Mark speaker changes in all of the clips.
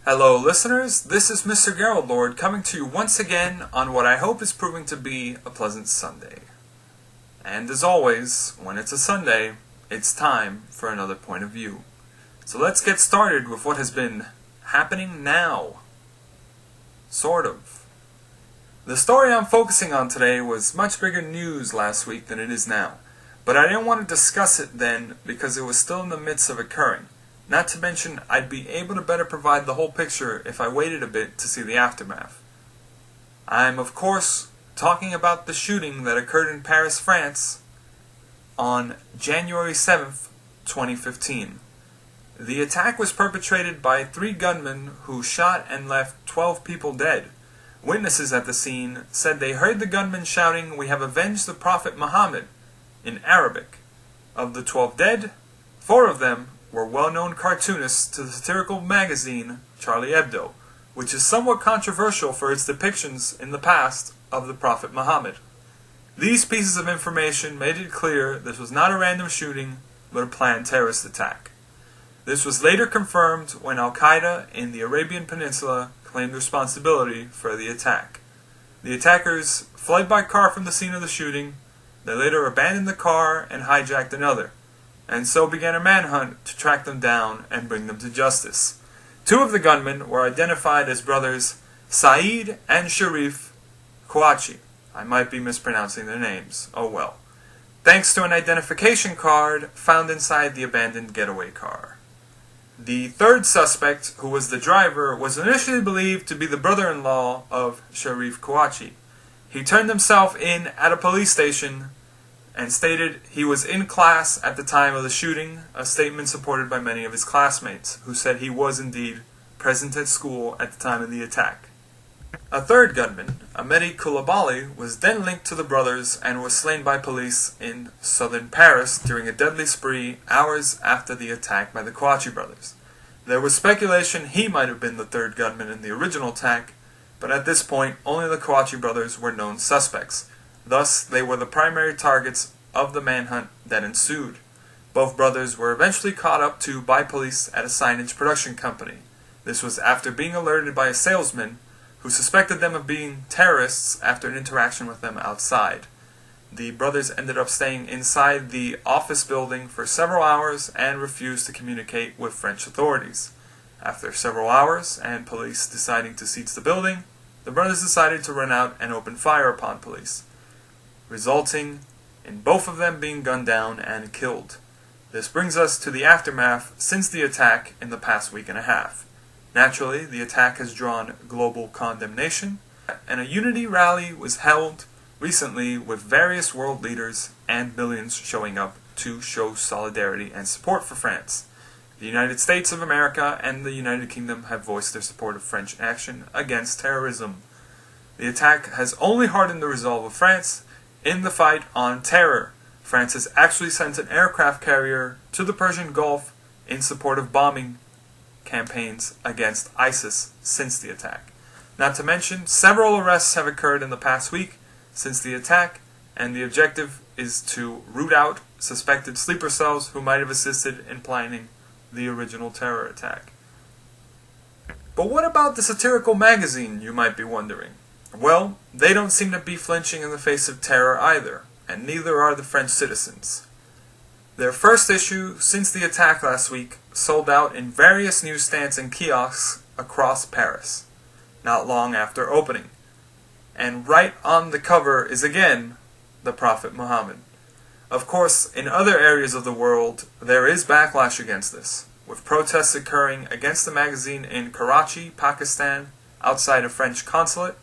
Speaker 1: Hello listeners, this is Mr. Gerald coming to you once again on what I hope is proving to be a pleasant Sunday. And as always, when it's a Sunday, it's time for another point of view. So let's get started with what has been happening now. Sort of. The story I'm focusing on today was much bigger news last week than it is now, but I didn't want to discuss it then because it was still in the midst of occurring. Not to mention, I'd be able to better provide the whole picture if I waited a bit to see the aftermath. I'm, of course, talking about the shooting that occurred in Paris, France, on January 7th, 2015. The attack was perpetrated by 3 gunmen who shot and left 12 people dead. Witnesses at the scene said they heard the gunmen shouting, "We have avenged the Prophet Muhammad," in Arabic. Of the 12 dead, 4 of them were well-known cartoonists to the satirical magazine Charlie Hebdo, which is somewhat controversial for its depictions in the past of the Prophet Muhammad. These pieces of information made it clear this was not a random shooting, but a planned terrorist attack. This was later confirmed when Al-Qaeda in the Arabian Peninsula claimed responsibility for the attack. The attackers fled by car from the scene of the shooting. They later abandoned the car and hijacked another, and so began a manhunt to track them down and bring them to justice. 2 of the gunmen were identified as brothers Saeed and Sharif Kouachi. I might be mispronouncing their names. Oh well. Thanks to an identification card found inside the abandoned getaway car. The 3rd suspect, who was the driver, was initially believed to be the brother-in-law of Sharif Kouachi. He turned himself in at a police station and stated he was in class at the time of the shooting, a statement supported by many of his classmates, who said he was indeed present at school at the time of the attack. A 3rd gunman, Ahmedi Koulibaly, was then linked to the brothers and was slain by police in southern Paris during a deadly spree hours after the attack by the Kouachi brothers. There was speculation he might have been the 3rd gunman in the original attack, but at this point only the Kouachi brothers were known suspects. Thus, they were the primary targets of the manhunt that ensued. Both brothers were eventually caught up to by police at a signage production company. This was after being alerted by a salesman who suspected them of being terrorists after an interaction with them outside. The brothers ended up staying inside the office building for several hours and refused to communicate with French authorities. After several hours and police deciding to seize the building, the brothers decided to run out and open fire upon police, resulting in both of them being gunned down and killed. This brings us to the aftermath since the attack in the past week and a half. Naturally, the attack has drawn global condemnation, and a unity rally was held recently with various world leaders and millions showing up to show solidarity and support for France. The United States of America and the United Kingdom have voiced their support of French action against terrorism. The attack has only hardened the resolve of France in the fight on terror. France has actually sent an aircraft carrier to the Persian Gulf in support of bombing campaigns against ISIS since the attack. Not to mention, several arrests have occurred in the past week since the attack, and the objective is to root out suspected sleeper cells who might have assisted in planning the original terror attack. But what about the satirical magazine, you might be wondering? Well, they don't seem to be flinching in the face of terror either, and neither are the French citizens. Their first issue since the attack last week sold out in various newsstands and kiosks across Paris, not long after opening. And right on the cover is again the Prophet Muhammad. Of course, in other areas of the world, there is backlash against this, with protests occurring against the magazine in Karachi, Pakistan, outside a French consulate,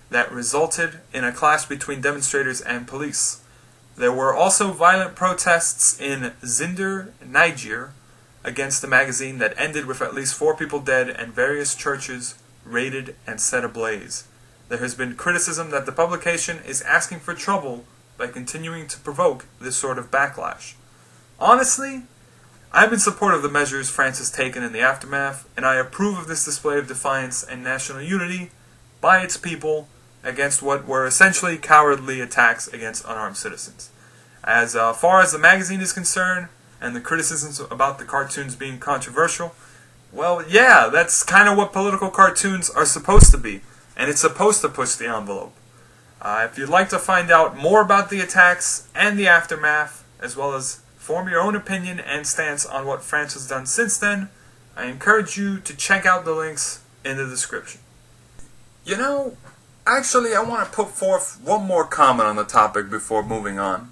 Speaker 1: that resulted in a clash between demonstrators and police. There were also violent protests in Zinder, Niger, against the magazine that ended with at least 4 people dead and various churches raided and set ablaze. There has been criticism that the publication is asking for trouble by continuing to provoke this sort of backlash. Honestly, I'm in support of the measures France has taken in the aftermath, and I approve of this display of defiance and national unity by its people against what were essentially cowardly attacks against unarmed citizens. As far as the magazine is concerned, and the criticisms about the cartoons being controversial, Well, yeah, that's kind of what political cartoons are supposed to be, and it's supposed to push the envelope. If you'd like to find out more about the attacks and the aftermath, as well as form your own opinion and stance on what France has done since then, I encourage you to check out the links in the description. You know, actually, I want to put forth one more comment on the topic before moving on.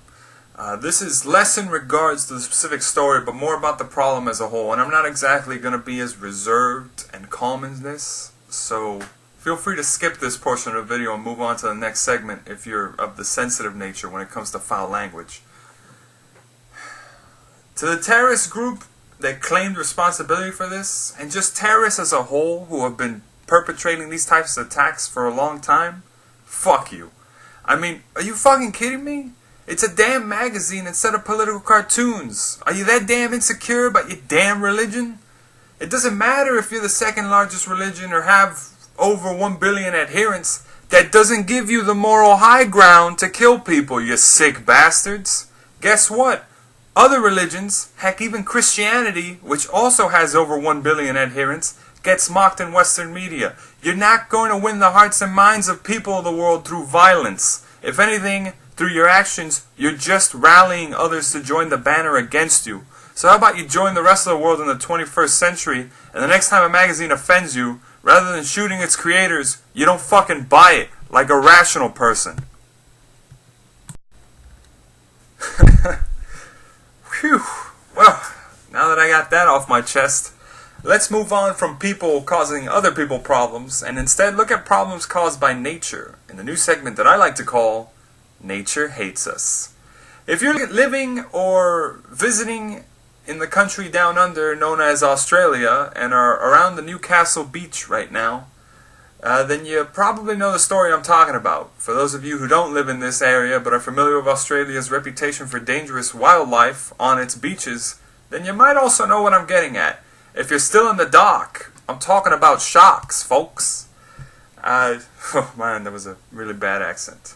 Speaker 1: This is less in regards to the specific story, but more about the problem as a whole, and I'm not exactly going to be as reserved and calm in this, so feel free to skip this portion of the video and move on to the next segment if you're of the sensitive nature when it comes to foul language. To the terrorist group that claimed responsibility for this, and just terrorists as a whole who have been perpetrating these types of attacks for a long time, fuck you. I mean, are you fucking kidding me? It's a damn magazine instead of political cartoons. Are you that damn insecure about your damn religion? It doesn't matter if you're the second largest religion or have over 1 billion adherents. That doesn't give you the moral high ground to kill people, you sick bastards. Guess what? Other religions, heck even Christianity, which also has over 1 billion adherents, gets mocked in Western media. You're not going to win the hearts and minds of people of the world through violence. If anything, through your actions, you're just rallying others to join the banner against you. So how about you join the rest of the world in the 21st century, and the next time a magazine offends you, rather than shooting its creators, you don't fucking buy it like a rational person. Phew. Well, now that I got that off my chest, let's move on from people causing other people problems and instead look at problems caused by nature in the new segment that I like to call Nature Hates Us. If you're living or visiting in the country down under known as Australia and are around the Newcastle beach right now, then you probably know the story I'm talking about. For those of you who don't live in this area but are familiar with Australia's reputation for dangerous wildlife on its beaches, then you might also know what I'm getting at. If you're still in the dark, I'm talking about sharks, folks. Oh man, that was a really bad accent.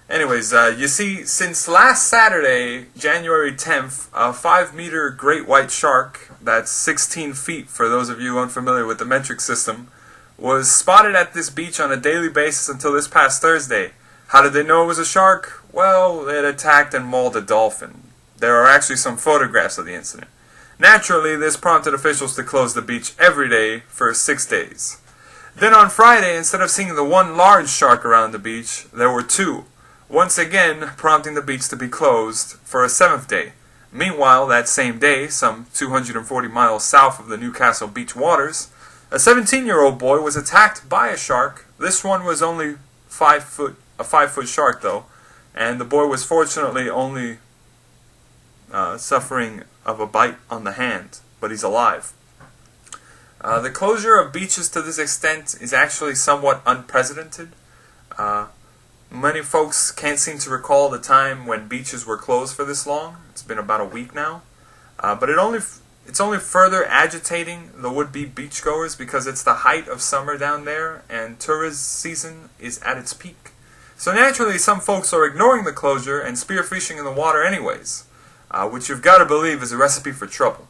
Speaker 1: Anyways, you see, since last Saturday, January 10th, a 5-meter great white shark, that's 16 feet for those of you unfamiliar with the metric system, was spotted at this beach on a daily basis until this past Thursday. How did they know it was a shark? Well, it attacked and mauled a dolphin. There are actually some photographs of the incident. Naturally, this prompted officials to close the beach every day for 6 days. Then on Friday, instead of seeing the one large shark around the beach, there were 2. Once again prompting the beach to be closed for a 7th day. Meanwhile, that same day, some 240 miles south of the Newcastle beach waters, a 17-year-old boy was attacked by a shark. This one was only a 5-foot shark though, and the boy was fortunately only suffering of a bite on the hand, but he's alive. The closure of beaches to this extent is actually somewhat unprecedented. Many folks can't seem to recall the time when beaches were closed for this long. It's been about a week now. But it's only further agitating the would-be beachgoers because it's the height of summer down there and tourist season is at its peak. So naturally, some folks are ignoring the closure and spearfishing in the water anyways, which you've got to believe is a recipe for trouble.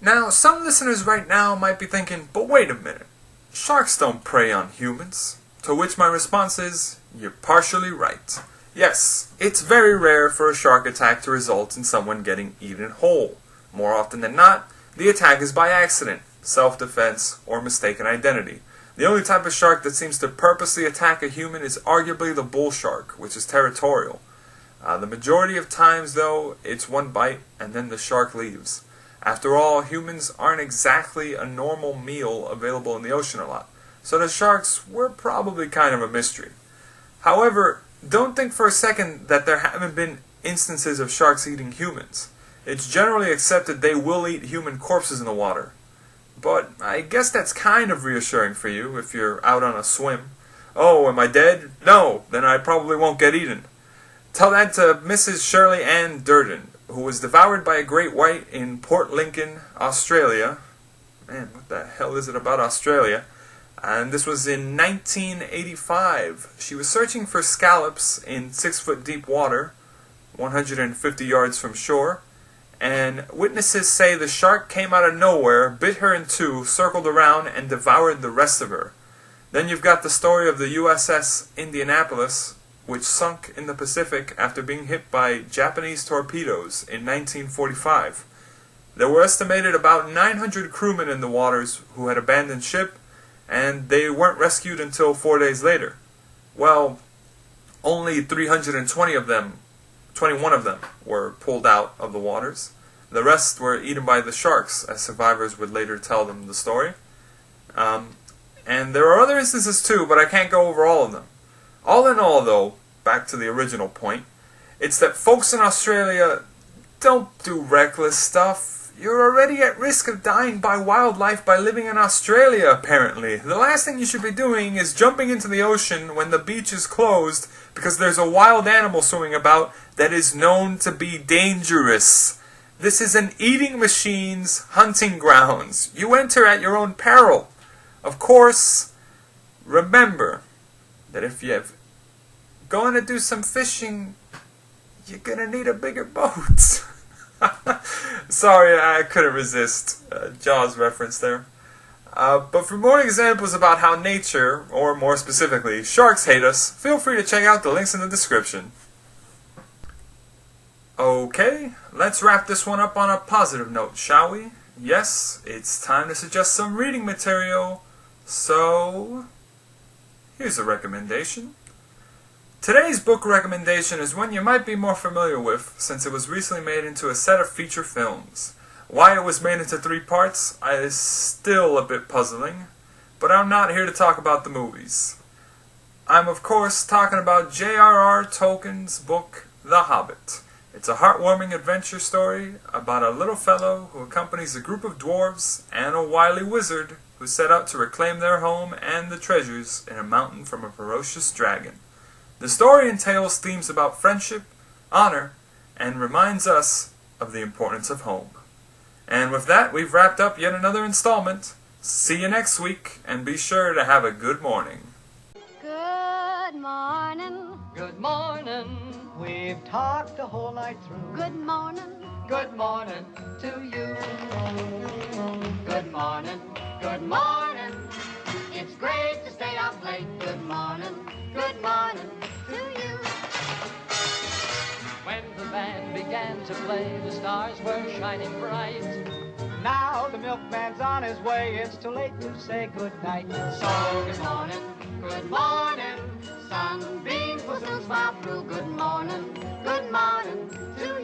Speaker 1: Now, some listeners right now might be thinking, but wait a minute, sharks don't prey on humans. To which my response is, you're partially right. Yes, it's very rare for a shark attack to result in someone getting eaten whole. More often than not, the attack is by accident, self-defense, or mistaken identity. The only type of shark that seems to purposely attack a human is arguably the bull shark, which is territorial. The majority of times, though, it's one bite and then the shark leaves. After all, humans aren't exactly a normal meal available in the ocean a lot. So the sharks were probably kind of a mystery. However, don't think for a second that there haven't been instances of sharks eating humans. It's generally accepted they will eat human corpses in the water. But I guess that's kind of reassuring for you if you're out on a swim. Oh, am I dead? No, then I probably won't get eaten. Tell that to Mrs. Shirley Ann Durden, who was devoured by a great white in Port Lincoln, Australia. Man, what the hell is it about Australia? And this was in 1985. She was searching for scallops in 6-foot deep water, 150 yards from shore, and witnesses say the shark came out of nowhere, bit her in two, circled around, and devoured the rest of her. Then you've got the story of the USS Indianapolis, which sunk in the Pacific after being hit by Japanese torpedoes in 1945. There were estimated about 900 crewmen in the waters who had abandoned ship, and they weren't rescued until 4 days later. Well, only 21 of them were pulled out of the waters. The rest were eaten by the sharks, as survivors would later tell them the story. And there are other instances too, but I can't go over all of them. All in all, though, back to the original point, it's that folks in Australia don't do reckless stuff. You're already at risk of dying by wildlife by living in Australia, apparently. The last thing you should be doing is jumping into the ocean when the beach is closed because there's a wild animal swimming about that is known to be dangerous. This is an eating machine's hunting grounds. You enter at your own peril. Of course, remember that if you're going to do some fishing, you're going to need a bigger boat. Sorry, I couldn't resist Jaws reference there. But for more examples about how nature, or more specifically, sharks hate us, feel free to check out the links in the description. Okay, let's wrap this one up on a positive note, shall we? Yes, it's time to suggest some reading material, so here's a recommendation. Today's book recommendation is one you might be more familiar with, since it was recently made into a set of feature films. Why it was made into 3 parts is still a bit puzzling, but I'm not here to talk about the movies. I'm of course talking about J.R.R. Tolkien's book, The Hobbit. It's a heartwarming adventure story about a little fellow who accompanies a group of dwarves and a wily wizard who set out to reclaim their home and the treasures in a mountain from a ferocious dragon. The story entails themes about friendship, honor, and reminds us of the importance of home. And with that, we've wrapped up yet another installment. See you next week, and be sure to have a good morning.
Speaker 2: Good morning.
Speaker 3: Good morning. We've talked the whole night through.
Speaker 2: Good morning.
Speaker 3: Good morning to you. Good morning. Good morning. It's great to stay up late. Good morning. Good morning to you. When the band began to play, the stars were shining bright. Now the milkman's on his way. It's too late to say good night. So good morning. Good morning. Sunbeams will soon smile through. Good morning to